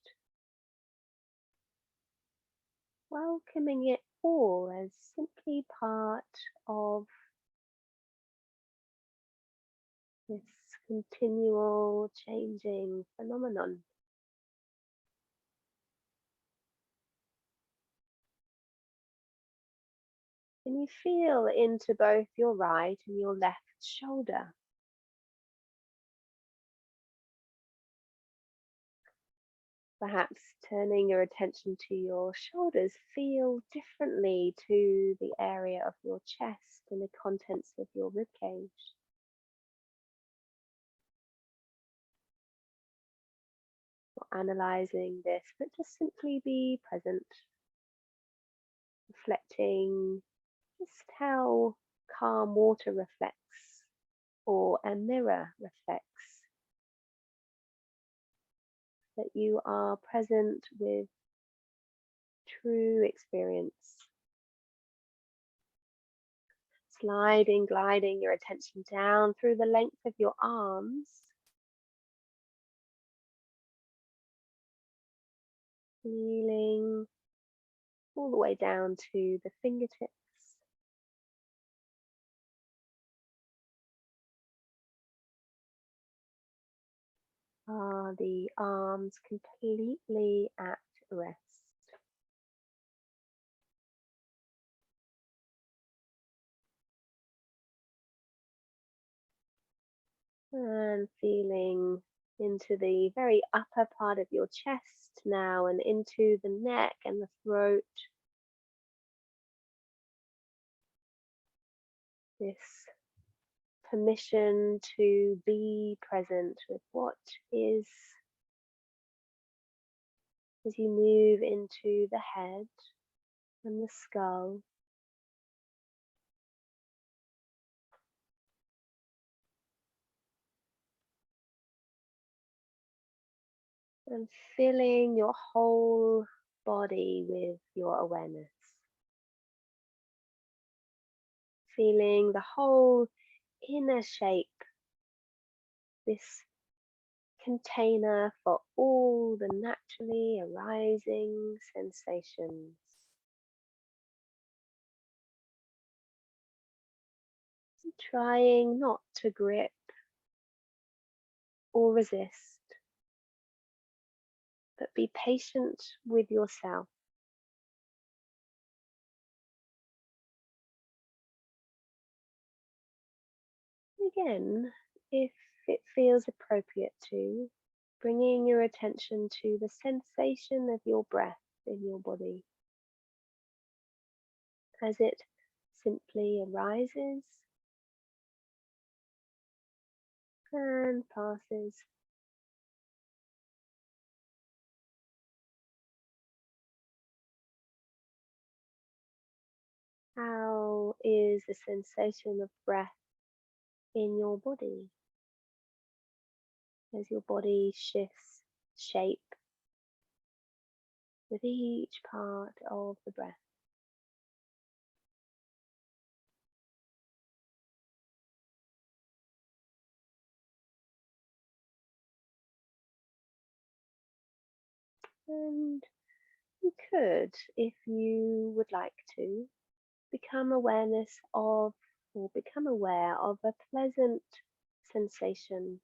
A: Welcoming it all as simply part of this continual changing phenomenon. Can you feel into both your right and your left shoulder? Perhaps turning your attention to your shoulders feel differently to the area of your chest and the contents of your ribcage. Not analyzing this, but just simply be present, reflecting just how calm water reflects or a mirror reflects. That you are present with true experience. Gliding your attention down through the length of your arms. Feeling all the way down to the fingertips. Are the arms completely at rest? And feeling into the very upper part of your chest now and into the neck and the throat. This permission to be present with what is as you move into the head. and the skull. And filling your whole body with your awareness. Feeling the whole inner shape, this container for all the naturally arising sensations. Trying not to grip or resist, but be patient with yourself. Again, if it feels appropriate to, bringing your attention to the sensation of your breath in your body as it simply arises and passes. How is the sensation of breath in your body as your body shifts shape with each part of the breath? And you could, if you would like to, become become aware of a pleasant sensation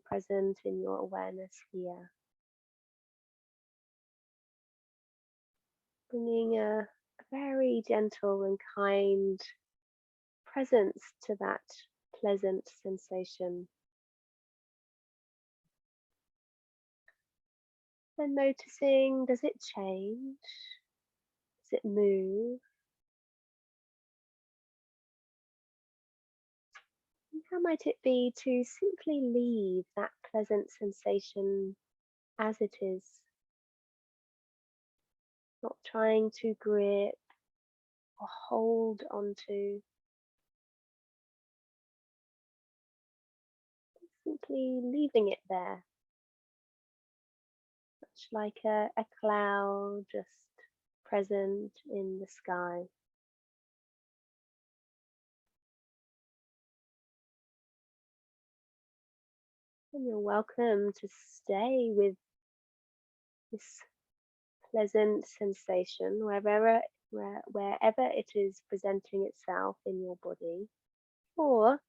A: present in your awareness here. Bringing a very gentle and kind presence to that pleasant sensation. And noticing, does it change? Does it move? And how might it be to simply leave that pleasant sensation as it is, not trying to grip or hold onto, simply leaving it there, much like a cloud just present in the sky. And you're welcome to stay with this pleasant sensation wherever it is presenting itself in your body. Or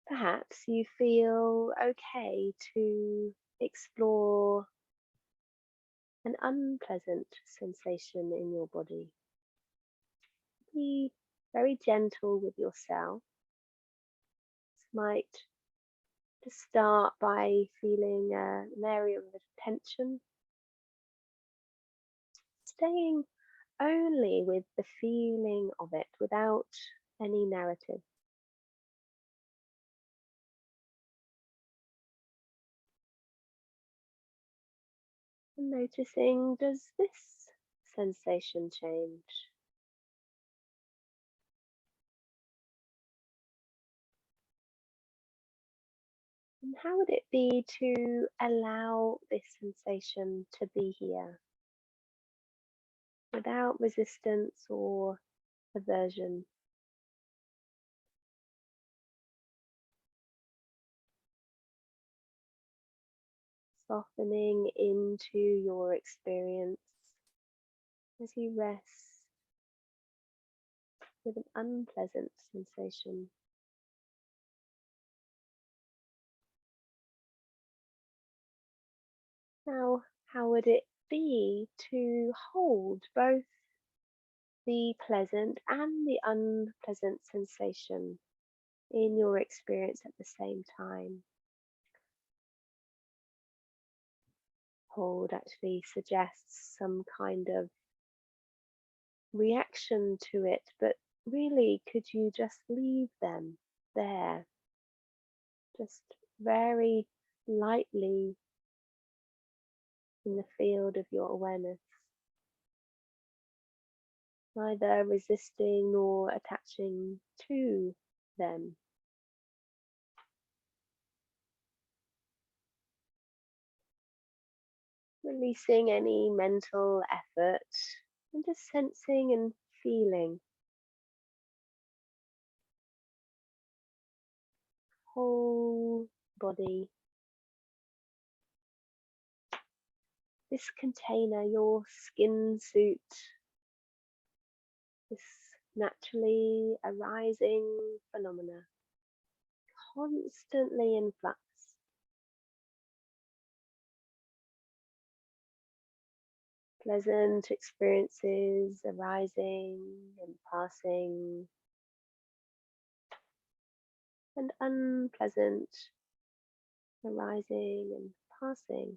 A: perhaps you feel okay to explore an unpleasant sensation in your body. Be very gentle with yourself. This might just start by feeling an area of tension, staying only with the feeling of it without any narrative. And noticing, does this sensation change? And how would it be to allow this sensation to be here without resistance or aversion? Softening into your experience as you rest with an unpleasant sensation. Now, how would it be to hold both the pleasant and the unpleasant sensation in your experience at the same time? Hold actually suggests some kind of reaction to it, but really, could you just leave them there, just very lightly in the field of your awareness, neither resisting nor attaching to them. Releasing any mental effort and just sensing and feeling whole body. This container, your skin suit, this naturally arising phenomena, constantly in flux. Pleasant experiences arising and passing, and unpleasant arising and passing.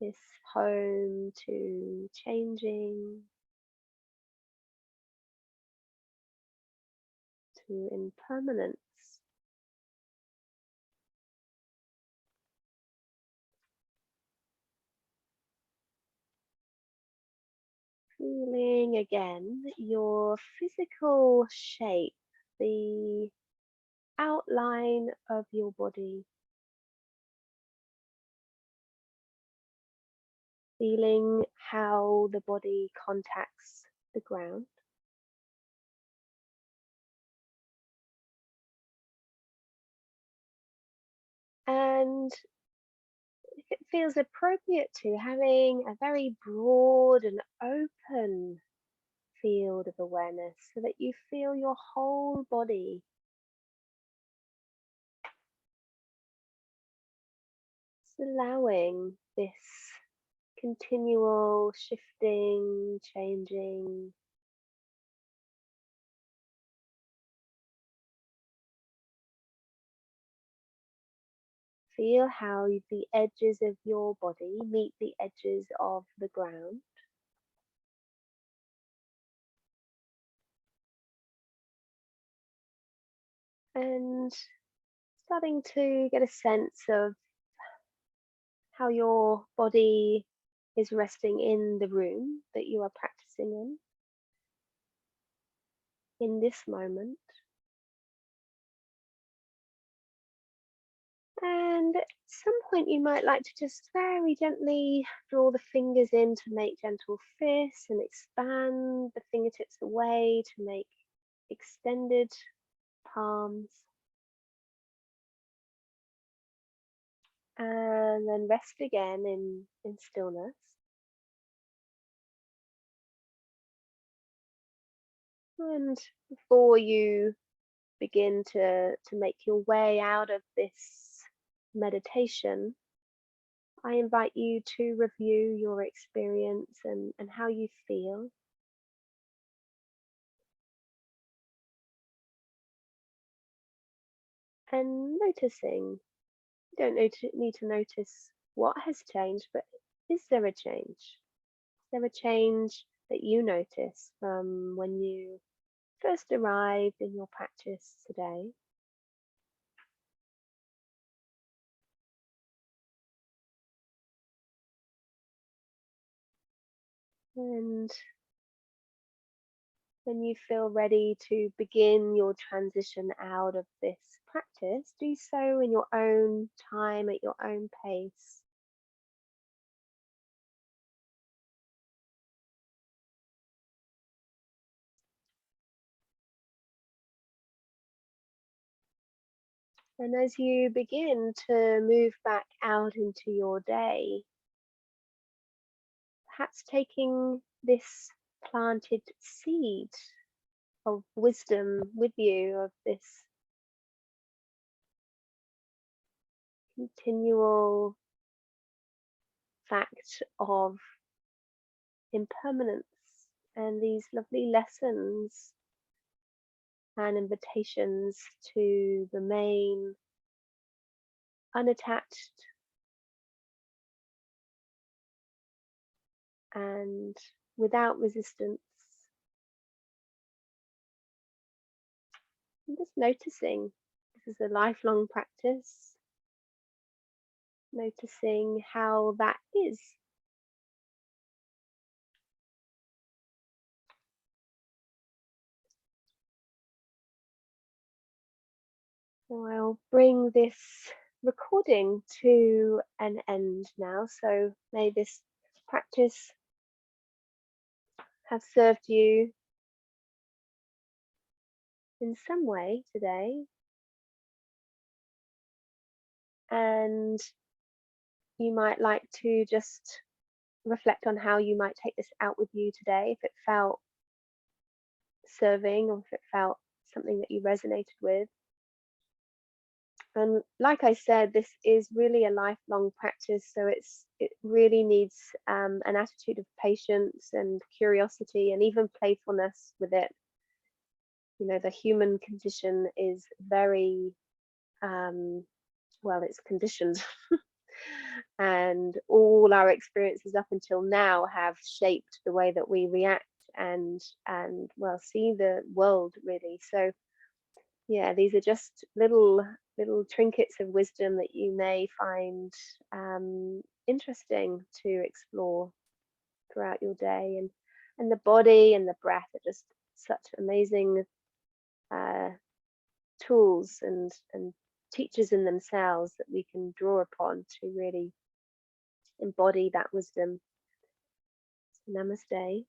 A: This home to changing, to impermanence. Feeling again your physical shape, the outline of your body. Feeling how the body contacts the ground. And if it feels appropriate to, having a very broad and open field of awareness so that you feel your whole body. Just allowing this continual shifting, changing. Feel how the edges of your body meet the edges of the ground. And starting to get a sense of how your body is resting in the room that you are practicing in this moment. And at some point you might like to just very gently draw the fingers in to make gentle fists and expand the fingertips away to make extended palms. And then rest again in stillness. And before you begin to make your way out of this meditation, I invite you to review your experience and how you feel. And noticing, you don't need to notice what has changed, but is there a change? Is there a change that you notice from when you first arrived in your practice today? And when you feel ready to begin your transition out of this practice, do so in your own time, at your own pace. And as you begin to move back out into your day, perhaps taking this planted seed of wisdom with you, of this continual fact of impermanence and these lovely lessons and invitations to remain unattached and without resistance. And just noticing the This is a lifelong practice, noticing how that is. So I'll bring this recording to an end now. So may this practice have served you in some way today. And you might like to just reflect on how you might take this out with you today, if it felt serving or if it felt something that you resonated with. And like I said, this is really a lifelong practice, so it really needs an attitude of patience and curiosity and even playfulness with it. You know, the human condition is very well, it's conditioned. And all our experiences up until now have shaped the way that we react and well, see the world, really. So yeah, these are just little trinkets of wisdom that you may find interesting to explore throughout your day. And the body and the breath are just such amazing uh, tools and teachers in themselves that we can draw upon to really embody that wisdom. So namaste.